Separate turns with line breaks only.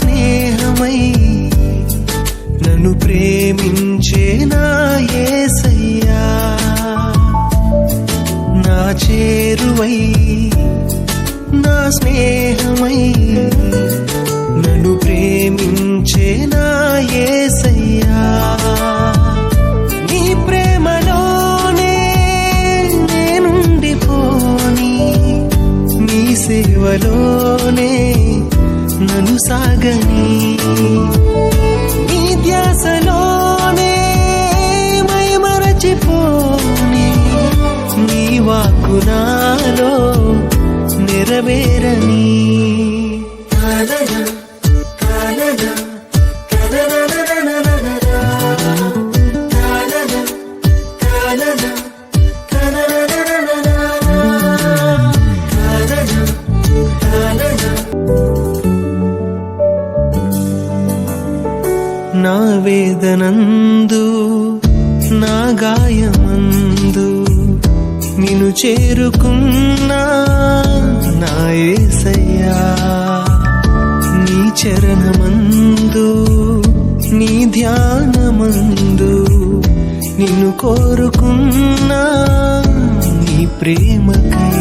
స్నేహమై నన్ను ప్రేమించే నా యేసయ్యా, నా చేరువై నా స్నేహమై నన్ను ప్రేమించే నా యేసయ్యా, నీ ప్రేమలోనే నేనుండిపోని, నీ సేవలోనే నన్ను సాగని, నీ ధ్యాసలోనే మైమరచిపోని, నీ వాక్కు నాలో నెరవేరని. నా వేదనందు నా గాయమందు నిన్ను చేరుకున్నా నా యేసయ్యా, నీ చరణమందు నీ ధ్యానమందు నిన్ను కోరుకున్నా నీ ప్రేమకై.